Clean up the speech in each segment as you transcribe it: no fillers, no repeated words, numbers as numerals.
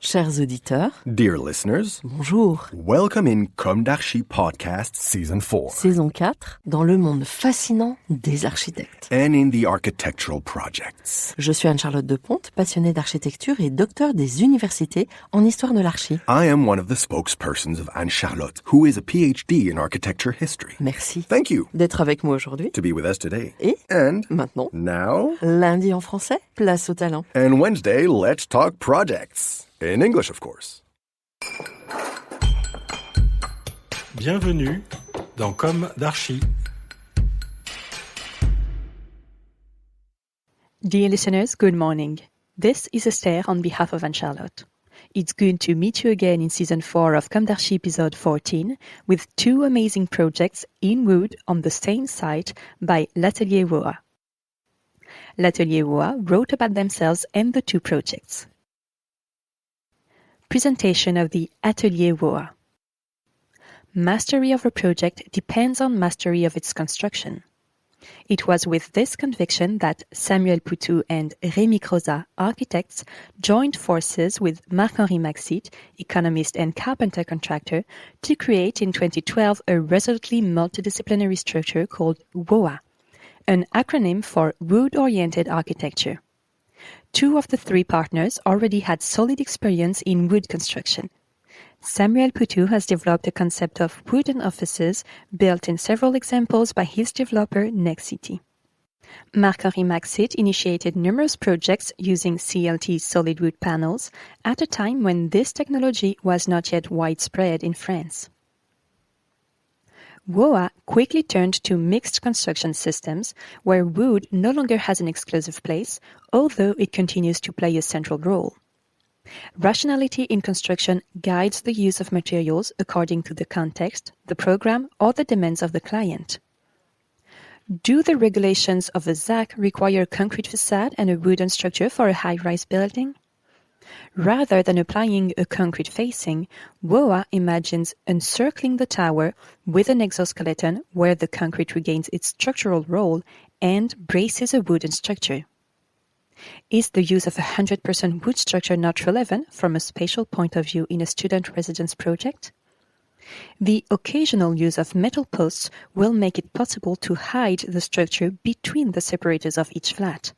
Chers auditeurs, Dear listeners, bonjour. welcome in Comme d'Archi Podcast Season 4 Saison 4, dans le monde fascinant des architectes. and in the architectural projects. Je suis Anne-Charlotte Deponte, passionnée d'architecture et docteur des universités en histoire de l'archi. I am one of the spokespersons of Anne-Charlotte, who is a PhD in architecture history. Merci Thank you d'être avec moi aujourd'hui. to be with us today. Et And maintenant, now, lundi en français, place au talent. and Wednesday, let's talk projects. In English, of course. Bienvenue dans Comme d'Archi. Dear listeners, good morning. This is Esther on behalf of Anne-Charlotte. It's good to meet you again in Season 4 of Comme d'Archi episode 14 with two amazing projects in wood on the same site by L'Atelier WOA. L'Atelier WOA wrote about themselves and the two projects. Presentation of the Atelier WOA. Mastery of a project depends on mastery of its construction. It was with this conviction that Samuel Poutoux and Rémi Crozat, architects, joined forces with Marc-Henri Maxit, economist and carpenter contractor, to create in 2012 a resolutely multidisciplinary structure called WOA, an acronym for Wood-Oriented Architecture. Two of the three partners already had solid experience in wood construction. Samuel Poutoux has developed a concept of wooden offices built in several examples by his developer Nexity. Marc-Henri Maxit initiated numerous projects using CLT solid wood panels at a time when this technology was not yet widespread in France. WOA quickly turned to mixed construction systems, where wood no longer has an exclusive place, although it continues to play a central role. Rationality in construction guides the use of materials according to the context, the program, or the demands of the client. Do the regulations of a ZAC require a concrete facade and a wooden structure for a high-rise building? Rather than applying a concrete facing, WOA imagines encircling the tower with an exoskeleton where the concrete regains its structural role and braces a wooden structure. Is the use of a 100% wood structure not relevant from a spatial point of view in a student residence project? The occasional use of metal posts will make it possible to hide the structure between the separators of each flat.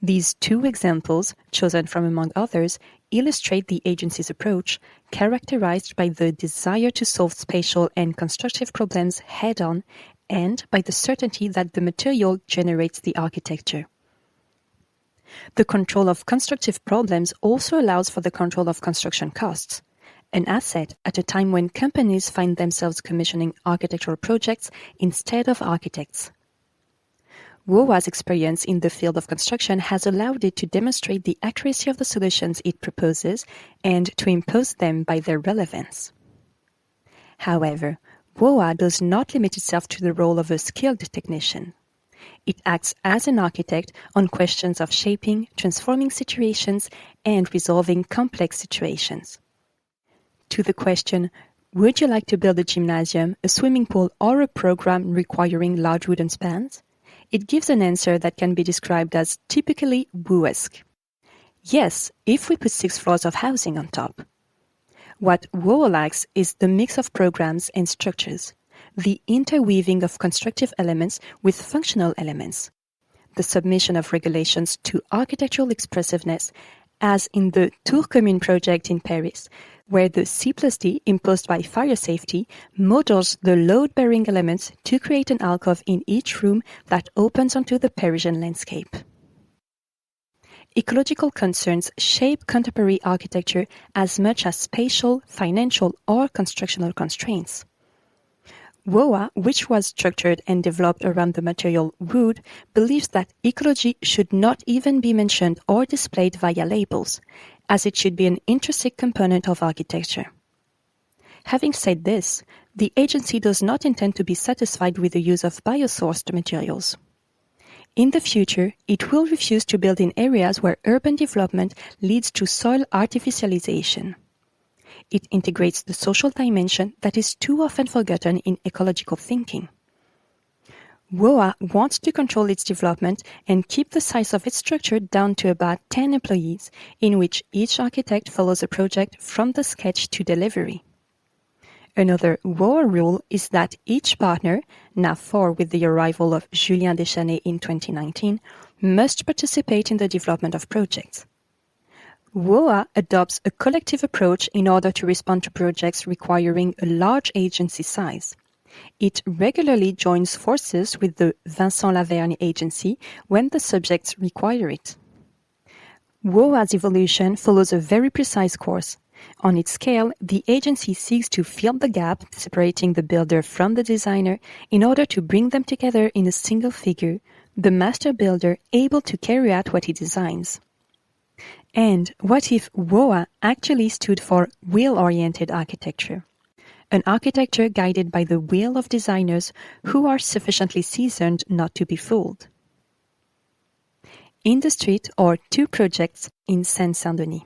These two examples, chosen from among others, illustrate the agency's approach, characterized by the desire to solve spatial and constructive problems head-on and by the certainty that the material generates the architecture. The control of constructive problems also allows for the control of construction costs, an asset at a time when companies find themselves commissioning architectural projects instead of architects. WOA's experience in the field of construction has allowed it to demonstrate the accuracy of the solutions it proposes and to impose them by their relevance. However, WOA does not limit itself to the role of a skilled technician. It acts as an architect on questions of shaping, transforming situations, and resolving complex situations. To the question, would you like to build a gymnasium, a swimming pool, or a program requiring large wooden spans? It gives an answer that can be described as typically WOA-esque. Yes, if we put 6 floors of housing on top. What WOA lacks is the mix of programs and structures, the interweaving of constructive elements with functional elements, the submission of regulations to architectural expressiveness, as in the Tour Commune project in Paris, where the C+D imposed by fire safety models the load-bearing elements to create an alcove in each room that opens onto the Parisian landscape. Ecological concerns shape contemporary architecture as much as spatial, financial, or constructional constraints. WOA, which was structured and developed around the material wood, believes that ecology should not even be mentioned or displayed via labels, as it should be an intrinsic component of architecture. Having said this, the agency does not intend to be satisfied with the use of biosourced materials. In the future, it will refuse to build in areas where urban development leads to soil artificialization. It integrates the social dimension that is too often forgotten in ecological thinking. WOA wants to control its development and keep the size of its structure down to about 10 employees, in which each architect follows a project from the sketch to delivery. Another WOA rule is that each partner, now 4 with the arrival of Julien Deschanel in 2019, must participate in the development of projects. WOA adopts a collective approach in order to respond to projects requiring a large agency size. It regularly joins forces with the Vincent Lavergne agency when the subjects require it. WOA's evolution follows a very precise course. On its scale, the agency seeks to fill the gap separating the builder from the designer in order to bring them together in a single figure, the master builder able to carry out what he designs. And what if WOA actually stood for will-oriented architecture? An architecture guided by the will of designers who are sufficiently seasoned not to be fooled. Industreet, or 2 projects in Seine-Saint-Denis.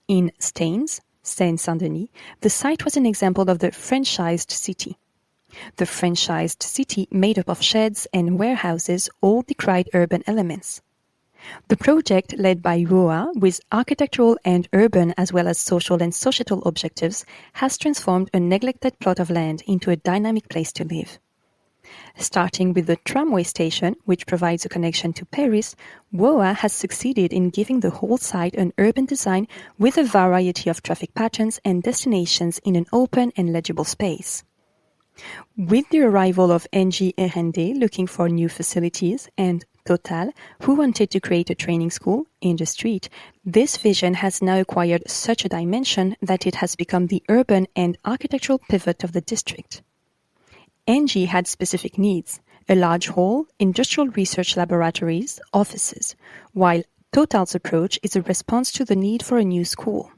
In Staines, Seine-Saint-Denis, the site was an example of the franchised city. The franchised city, made up of sheds and warehouses, all decried urban elements. The project, led by WOA, with architectural and urban as well as social and societal objectives, has transformed a neglected plot of land into a dynamic place to live. Starting with the tramway station, which provides a connection to Paris, WOA has succeeded in giving the whole site an urban design with a variety of traffic patterns and destinations in an open and legible space. With the arrival of Engie R&D looking for new facilities and Total, who wanted to create a training school, Industreet, this vision has now acquired such a dimension that it has become the urban and architectural pivot of the district. Engie had specific needs, a large hall, industrial research laboratories, offices, while Total's approach is a response to the need for a new school.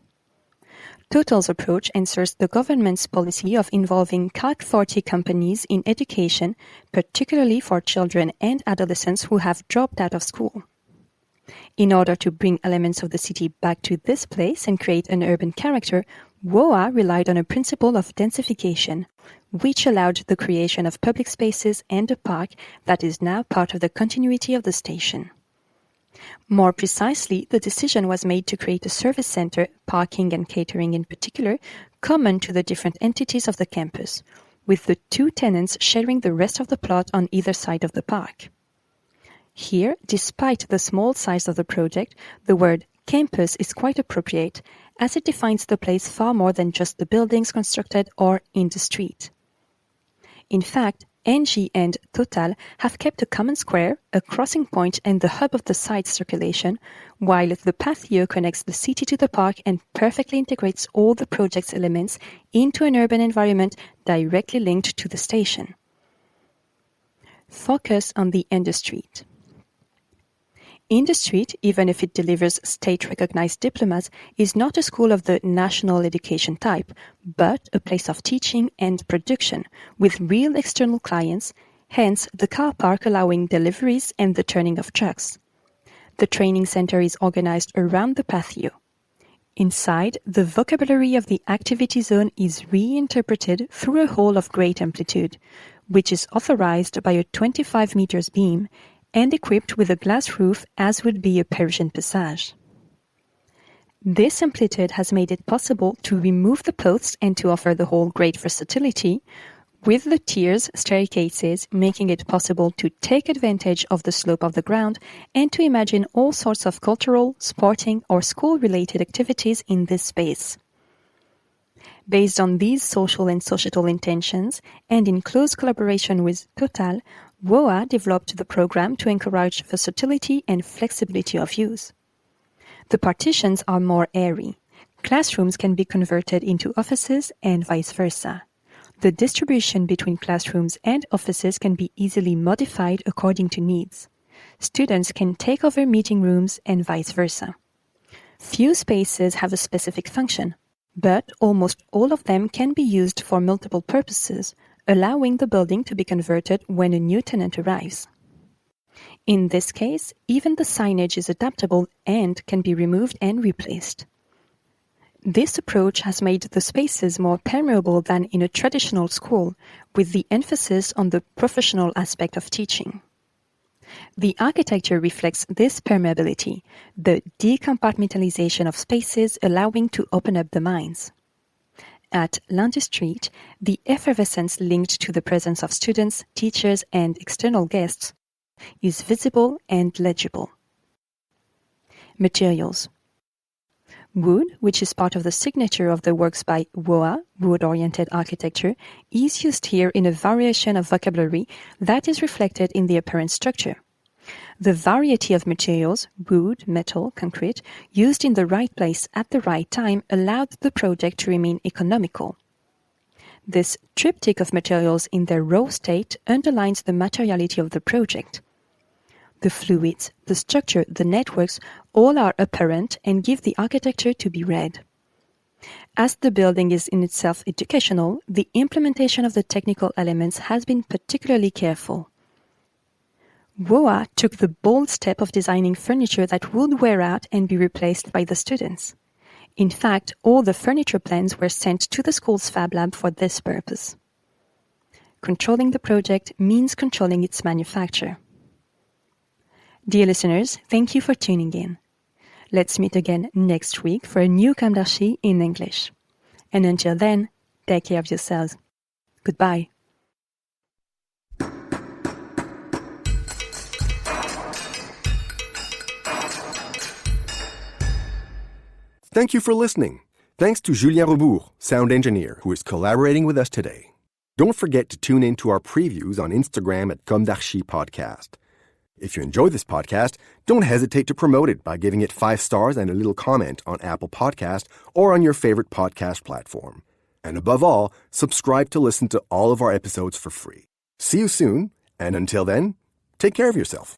Total's approach answers the government's policy of involving CAC 40 companies in education, particularly for children and adolescents who have dropped out of school. In order to bring elements of the city back to this place and create an urban character, WOA relied on a principle of densification, which allowed the creation of public spaces and a park that is now part of the continuity of the station. More precisely, the decision was made to create a service center, parking and catering in particular, common to the different entities of the campus, with the 2 tenants sharing the rest of the plot on either side of the park. Here, despite the small size of the project, the word campus is quite appropriate, as it defines the place far more than just the buildings constructed or in the street. In fact, Engie and Total have kept a common square, a crossing point and the hub of the site's circulation, while the patio connects the city to the park and perfectly integrates all the project's elements into an urban environment directly linked to the station. Focus on the Industreet. Industreet, even if it delivers state-recognized diplomas, is not a school of the national education type, but a place of teaching and production, with real external clients, hence the car park allowing deliveries and the turning of trucks. The training center is organized around the patio. Inside, the vocabulary of the activity zone is reinterpreted through a hall of great amplitude, which is authorized by a 25 meters beam, and equipped with a glass roof as would be a Parisian passage. This amplitude has made it possible to remove the posts and to offer the whole great versatility, with the tiers, staircases, making it possible to take advantage of the slope of the ground and to imagine all sorts of cultural, sporting, or school-related activities in this space. Based on these social and societal intentions, and in close collaboration with Total, WOA developed the program to encourage versatility and flexibility of use. The partitions are more airy. Classrooms can be converted into offices and vice versa. The distribution between classrooms and offices can be easily modified according to needs. Students can take over meeting rooms and vice versa. Few spaces have a specific function, but almost all of them can be used for multiple purposes, allowing the building to be converted when a new tenant arrives. In this case, even the signage is adaptable and can be removed and replaced. This approach has made the spaces more permeable than in a traditional school, with the emphasis on the professional aspect of teaching. The architecture reflects this permeability, the decompartmentalization of spaces allowing to open up the minds. At L'Industreet, the effervescence linked to the presence of students, teachers, and external guests is visible and legible. Materials. Wood, which is part of the signature of the works by WOA, wood-oriented architecture, is used here in a variation of vocabulary that is reflected in the apparent structure. The variety of materials, wood, metal, concrete, used in the right place at the right time allowed the project to remain economical. This triptych of materials in their raw state underlines the materiality of the project. The fluids, the structure, the networks, all are apparent and give the architecture to be read. As the building is in itself educational, the implementation of the technical elements has been particularly careful. WOA took the bold step of designing furniture that would wear out and be replaced by the students. In fact, all the furniture plans were sent to the school's Fab Lab for this purpose. Controlling the project means controlling its manufacture. Dear listeners, thank you for tuning in. Let's meet again next week for a new Comme d'Archi in English. And until then, take care of yourselves. Goodbye. Thank you for listening. Thanks to Julien Rebourg, sound engineer, who is collaborating with us today. Don't forget to tune in to our previews on Instagram at Comme d'Archi Podcast. If you enjoy this podcast, don't hesitate to promote it by giving it 5 stars and a little comment on Apple Podcast or on your favorite podcast platform. And above all, subscribe to listen to all of our episodes for free. See you soon, and until then, take care of yourself.